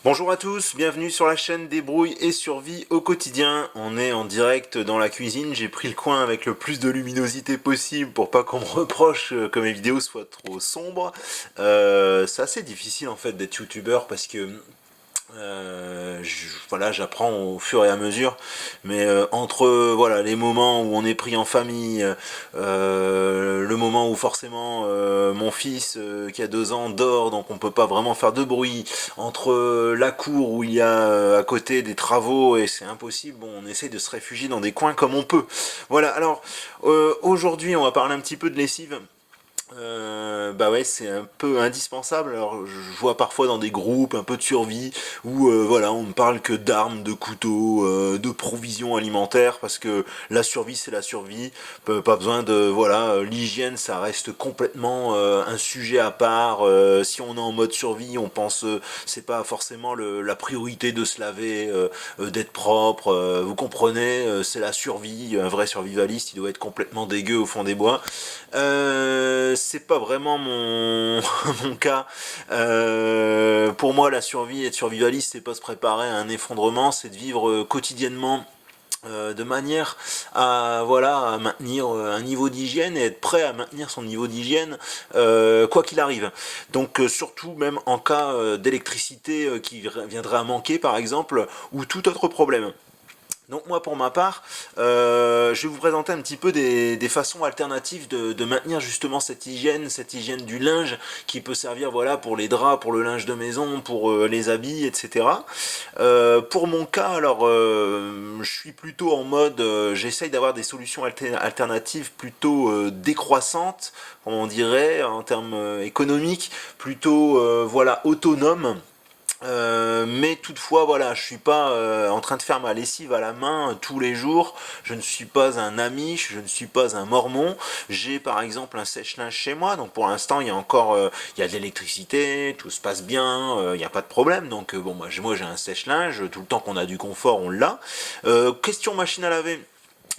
Bonjour à tous, bienvenue sur la chaîne Débrouille et Survie au quotidien. On est en direct dans la cuisine, j'ai pris le coin avec le plus de luminosité possible pour pas qu'on me reproche que mes vidéos soient trop sombres. C'est assez difficile en fait d'être youtubeur parce que voilà, j'apprends au fur et à mesure, mais entre voilà les moments où on est pris en famille, le moment où forcément mon fils qui a 2 ans dort, donc on peut pas vraiment faire de bruit, entre la cour où il y a à côté des travaux et c'est impossible, bon, on essaie de se réfugier dans des coins comme on peut. Voilà, alors aujourd'hui on va parler un petit peu de lessive. Bah ouais, c'est un peu indispensable. Alors, je vois parfois dans des groupes un peu de survie où voilà, on ne parle que d'armes, de couteaux, de provisions alimentaires parce que la survie c'est la survie. Pas besoin de voilà, l'hygiène ça reste complètement un sujet à part. Si on est en mode survie, on pense c'est pas forcément la priorité de se laver, d'être propre. Vous comprenez, c'est la survie. Un vrai survivaliste, il doit être complètement dégueu au fond des bois. C'est pas vraiment mon, mon cas. Pour moi, la survie, être survivaliste, c'est pas se préparer à un effondrement, c'est de vivre quotidiennement de manière à voilà à maintenir un niveau d'hygiène et être prêt à maintenir son niveau d'hygiène quoi qu'il arrive. Donc surtout même en cas d'électricité qui viendrait à manquer par exemple ou tout autre problème. Donc moi pour ma part, je vais vous présenter un petit peu des façons alternatives de maintenir justement cette hygiène du linge qui peut servir voilà pour les draps, pour le linge de maison, pour les habits, etc. Pour mon cas, alors je suis plutôt en mode, j'essaye d'avoir des solutions alternatives plutôt décroissantes, comme on dirait en termes économiques, plutôt voilà autonomes. Mais toutefois, voilà, je suis pas en train de faire ma lessive à la main tous les jours. Je ne suis pas un amiche, je ne suis pas un mormon. J'ai par exemple un sèche-linge chez moi, donc pour l'instant il y a encore, il y a de l'électricité, tout se passe bien, il n'y a pas de problème. Donc bon, moi j'ai un sèche-linge, tout le temps qu'on a du confort, on l'a. Question machine à laver.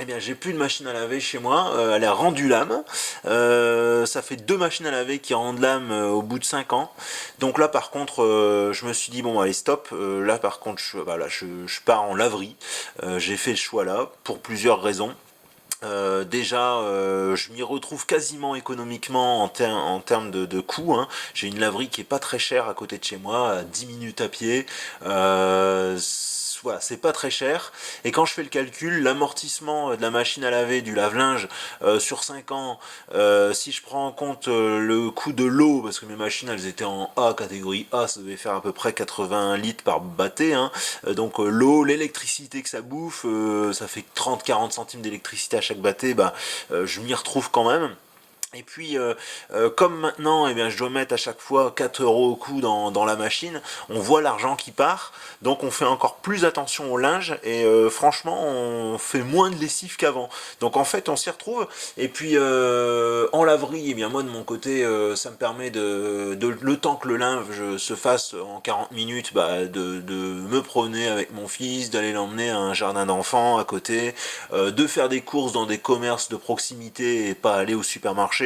Eh bien, j'ai plus de machine à laver chez moi, elle a rendu l'âme. Ça fait 2 machines à laver qui rendent l'âme au bout de 5 ans. Donc là, par contre, je me suis dit, bon, allez, stop. Là, par contre, voilà, je pars en laverie. J'ai fait le choix là, pour plusieurs raisons. Déjà, je m'y retrouve quasiment économiquement en termes de coûts, hein. J'ai une laverie qui est pas très chère à côté de chez moi, à 10 minutes à pied. Voilà, c'est pas très cher. Et quand je fais le calcul, l'amortissement de la machine à laver, du lave-linge sur 5 ans, si je prends en compte le coût de l'eau, parce que mes machines elles étaient en A, catégorie A, ça devait faire à peu près 80 litres par bâté, hein. Donc l'eau, l'électricité que ça bouffe, ça fait 30-40 centimes d'électricité à chaque bâté, bah, je m'y retrouve quand même. Et puis, comme maintenant, eh bien, je dois mettre à chaque fois 4 euros au coup dans la machine, on voit l'argent qui part, donc on fait encore plus attention au linge, et franchement, on fait moins de lessive qu'avant. Donc en fait, on s'y retrouve, et puis en laverie, eh bien, moi de mon côté, ça me permet le temps que le linge se fasse en 40 minutes, bah, de me promener avec mon fils, d'aller l'emmener à un jardin d'enfants à côté, de faire des courses dans des commerces de proximité et pas aller au supermarché.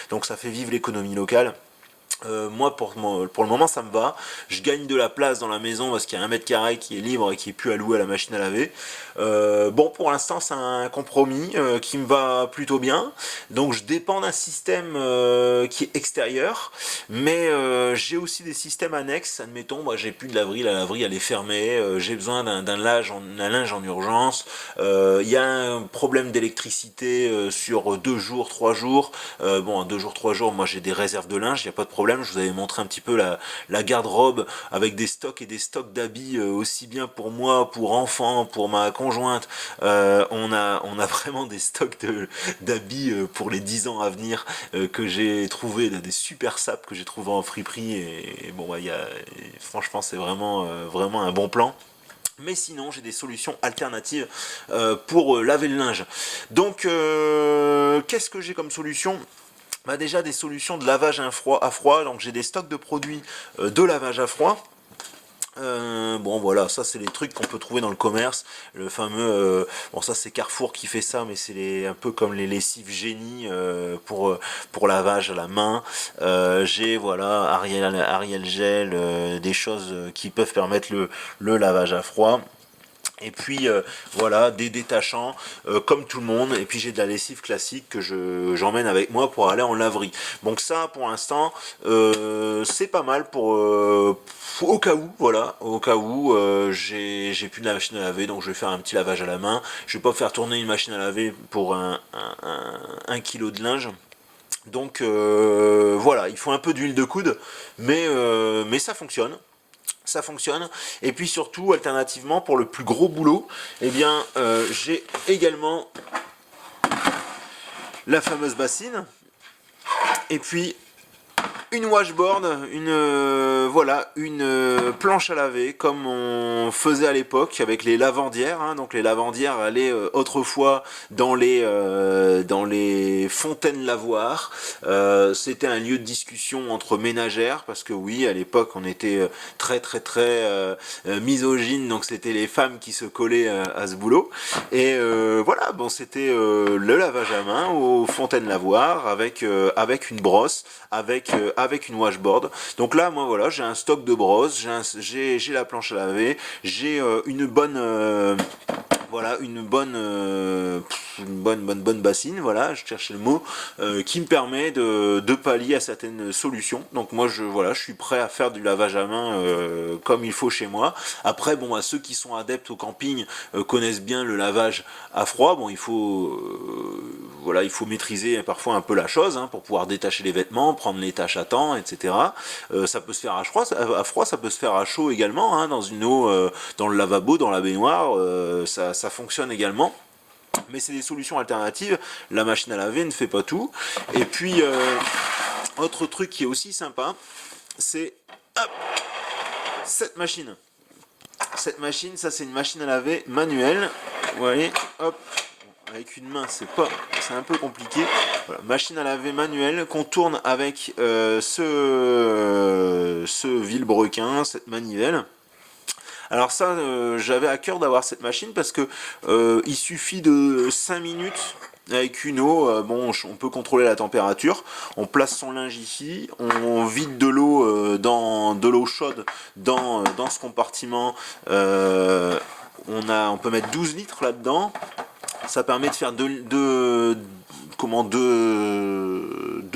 Donc ça fait vivre l'économie locale. Moi, pour le moment, ça me va. Je gagne de la place dans la maison parce qu'il y a 1 mètre carré qui est libre et qui est plus alloué à la machine à laver. Bon, pour l'instant, c'est un compromis qui me va plutôt bien. Donc, je dépends d'un système qui est extérieur, mais j'ai aussi des systèmes annexes. Admettons, moi, j'ai plus de laverie, la laverie elle est fermée. J'ai besoin d'un linge en urgence. Il y a un problème d'électricité sur 2 jours, 3 jours. Bon, 2 jours, 3 jours, moi j'ai des réserves de linge, il n'y a pas de problème. Je vous avais montré un petit peu la garde-robe avec des stocks et des stocks d'habits aussi bien pour moi, pour enfants, pour ma conjointe. On a vraiment des stocks d'habits pour les 10 ans à venir que j'ai trouvé, des super sapes que j'ai trouvé en friperie. Et bon, bah, franchement, c'est vraiment un bon plan. Mais sinon, j'ai des solutions alternatives pour laver le linge. Donc, qu'est-ce que j'ai comme solution? Bah déjà des solutions de lavage à froid, donc j'ai des stocks de produits de lavage à froid. Bon voilà, ça c'est les trucs qu'on peut trouver dans le commerce, le fameux, bon ça c'est Carrefour qui fait ça, mais c'est un peu comme les lessives génie pour lavage à la main. J'ai voilà Ariel Gel, des choses qui peuvent permettre le lavage à froid. Et puis voilà, des détachants comme tout le monde. Et puis j'ai de la lessive classique que j'emmène avec moi pour aller en laverie. Donc ça, pour l'instant, c'est pas mal au cas où, voilà, au cas où j'ai plus de la machine à laver, donc je vais faire un petit lavage à la main. Je vais pas faire tourner une machine à laver pour un kilo de linge. Donc voilà, il faut un peu d'huile de coude, mais ça fonctionne. Ça fonctionne. Et puis surtout, alternativement, pour le plus gros boulot, eh bien, j'ai également la fameuse bassine. Et puis une washboard, voilà, une planche à laver comme on faisait à l'époque avec les lavandières. Hein. Donc les lavandières allaient autrefois dans les fontaines lavoirs. C'était un lieu de discussion entre ménagères parce que oui, à l'époque on était très très très misogyne, donc c'était les femmes qui se collaient à ce boulot. Et voilà, bon, c'était le lavage à main aux fontaines lavoirs avec une brosse, avec une washboard. Donc là, moi, voilà, j'ai un stock de brosses, j'ai la planche à laver, j'ai une bonne voilà, une bonne bassine, voilà, je cherchais le mot, qui me permet de pallier à certaines solutions. Donc moi, voilà, je suis prêt à faire du lavage à main comme il faut chez moi. Après, bon, à ceux qui sont adeptes au camping connaissent bien le lavage à froid. Bon, voilà, il faut maîtriser parfois un peu la chose hein, pour pouvoir détacher les vêtements, prendre les tâches à temps, etc. Ça peut se faire à froid, ça peut se faire à chaud également, hein, dans une eau, dans le lavabo, dans la baignoire, ça fonctionne également. Mais c'est des solutions alternatives. La machine à laver ne fait pas tout. Et puis, autre truc qui est aussi sympa, c'est hop, cette machine. Cette machine, ça c'est une machine à laver manuelle. Vous voyez, hop, avec une main, c'est un peu compliqué. Voilà, machine à laver manuelle qu'on tourne avec ce vilebrequin, cette manivelle. Alors ça, j'avais à cœur d'avoir cette machine parce que il suffit de 5 minutes avec une eau, bon, on peut contrôler la température, on place son linge ici, on vide de l'eau de l'eau chaude dans ce compartiment, on peut mettre 12 litres là-dedans, ça permet de faire 2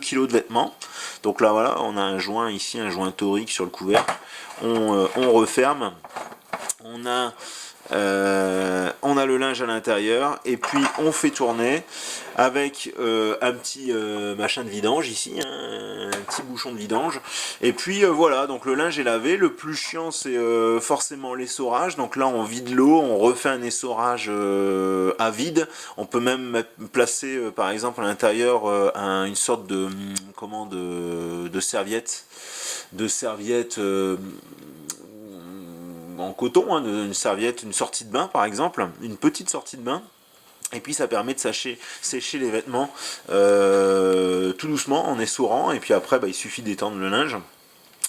kilos de vêtements. Donc là voilà, on a un joint ici, un joint torique sur le couvercle, on referme. On a le linge à l'intérieur et puis on fait tourner avec un petit machin de vidange ici, hein, un petit bouchon de vidange. Et puis voilà, donc le linge est lavé. Le plus chiant c'est forcément l'essorage. Donc là on vide l'eau, on refait un essorage à vide. On peut même placer par exemple à l'intérieur une sorte de serviette, en coton, hein, une serviette, une sortie de bain par exemple, une petite sortie de bain. Et puis ça permet de sécher les vêtements tout doucement en essorant. Et puis après, il suffit d'étendre le linge.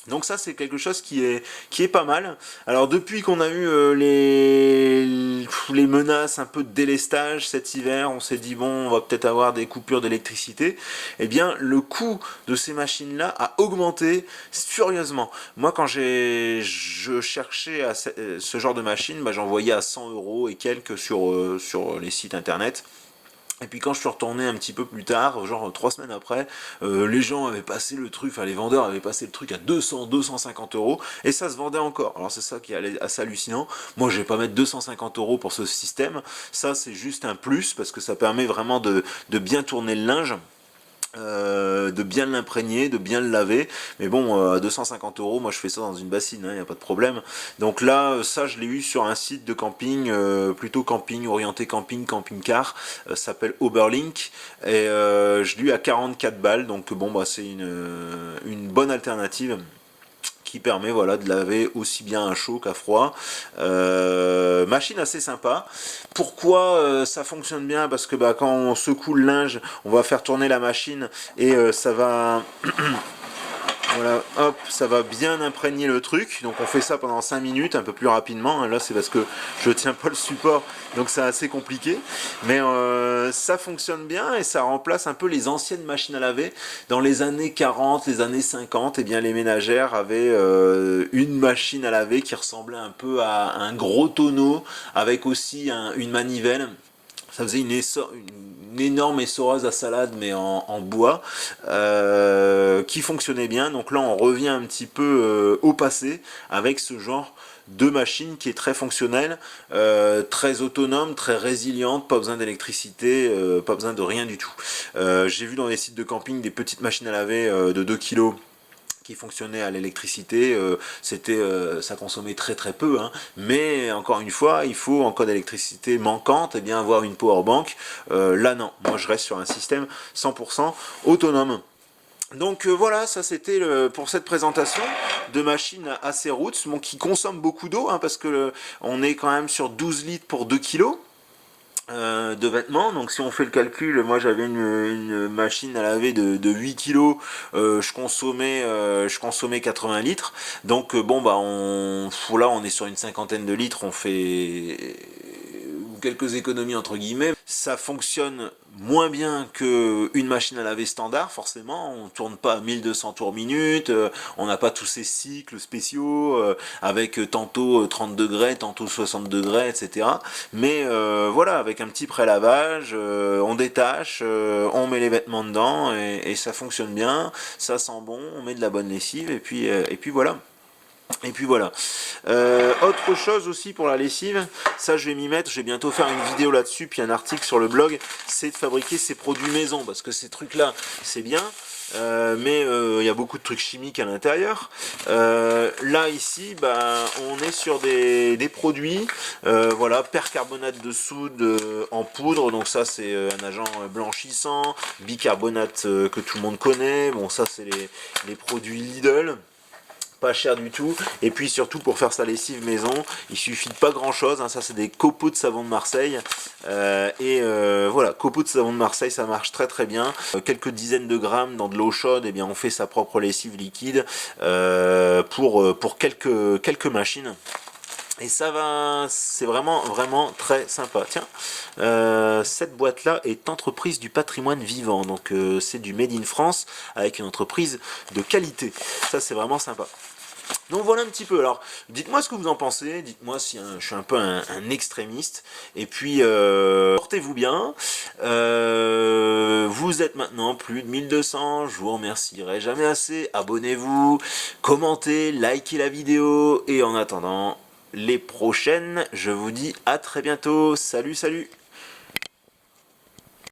Donc ça c'est quelque chose qui est pas mal. Alors depuis qu'on a eu les menaces un peu de délestage cet hiver, on s'est dit bon on va peut-être avoir des coupures d'électricité. Eh bien le coût de ces machines là a augmenté furieusement. Moi quand je cherchais ce genre de machine, j'en voyais à 100 € et quelques sur les sites internet. Et puis quand je suis retourné un petit peu plus tard, genre 3 semaines après, les gens avaient passé le truc, enfin les vendeurs avaient passé le truc à 200-250 € et ça se vendait encore. Alors c'est ça qui est assez hallucinant. Moi je vais pas mettre 250 € pour ce système. Ça c'est juste un plus parce que ça permet vraiment de bien tourner le linge. De bien l'imprégner, de bien le laver, mais bon à 250 €, moi je fais ça dans une bassine, il n'y a pas de problème. Donc là, ça je l'ai eu sur un site de camping, plutôt camping, orienté camping, camping-car, s'appelle Oberlink, et je l'ai eu à 44 balles, donc bon c'est une bonne alternative qui permet voilà, de laver aussi bien à chaud qu'à froid. Machine assez sympa. Pourquoi ça fonctionne bien? Parce que quand on secoue le linge, on va faire tourner la machine et ça va Voilà, hop, ça va bien imprégner le truc. Donc on fait ça pendant 5 minutes, un peu plus rapidement. Là c'est parce que je tiens pas le support, donc c'est assez compliqué. Mais ça fonctionne bien et ça remplace un peu les anciennes machines à laver. Dans les années 40, les années 50, eh bien les ménagères avaient une machine à laver qui ressemblait un peu à un gros tonneau avec aussi une manivelle. Ça faisait une énorme essoreuse à salade, mais en bois, qui fonctionnait bien. Donc là, on revient un petit peu au passé avec ce genre de machine qui est très fonctionnelle, très autonome, très résiliente, pas besoin d'électricité, pas besoin de rien du tout. J'ai vu dans les sites de camping des petites machines à laver de 2 kilos qui fonctionnait à l'électricité, ça consommait très très peu, hein. Mais encore une fois, il faut en cas d'électricité manquante, eh bien avoir une power bank. Là non, moi je reste sur un système 100% autonome. Donc voilà, ça c'était pour cette présentation de machine assez roots, bon, qui consomme beaucoup d'eau, hein, parce que on est quand même sur 12 litres pour 2 kilos de vêtements. Donc si on fait le calcul, moi j'avais une machine à laver de 8 kilos, je consommais 80 litres. Donc bon bah là on est sur une cinquantaine de litres, on fait quelques économies entre guillemets. Ça fonctionne moins bien qu'une machine à laver standard, forcément. On tourne pas à 1200 tours minute, on n'a pas tous ces cycles spéciaux avec tantôt 30 degrés, tantôt 60 degrés, etc. Mais voilà, avec un petit prélavage, on détache, on met les vêtements dedans et ça fonctionne bien, ça sent bon, on met de la bonne lessive et puis voilà. Et puis voilà. Autre chose aussi pour la lessive, ça je vais m'y mettre, je vais bientôt faire une vidéo là-dessus, puis un article sur le blog, c'est de fabriquer ces produits maison, parce que ces trucs-là, c'est bien, mais il y a beaucoup de trucs chimiques à l'intérieur. Là ici, bah, on est sur des produits, voilà, percarbonate de soude en poudre, donc ça c'est un agent blanchissant, bicarbonate que tout le monde connaît, bon ça c'est les produits Lidl. Pas cher du tout, et puis surtout pour faire sa lessive maison il suffit de pas grand chose, hein. Ça c'est des copeaux de savon de Marseille, voilà, copeaux de savon de Marseille, ça marche très très bien. Quelques dizaines de grammes dans de l'eau chaude, et bien on fait sa propre lessive liquide pour quelques machines. Et ça va, c'est vraiment vraiment très sympa. Tiens, cette boîte là est entreprise du patrimoine vivant, donc c'est du Made in France avec une entreprise de qualité. Ça c'est vraiment sympa. Donc voilà un petit peu. Alors dites-moi ce que vous en pensez, dites-moi si je suis un peu un extrémiste, et puis portez-vous bien. Vous êtes maintenant plus de 1200, je vous remercierai jamais assez. Abonnez-vous, commentez, likez la vidéo, et en attendant les prochaines, je vous dis à très bientôt. Salut, salut.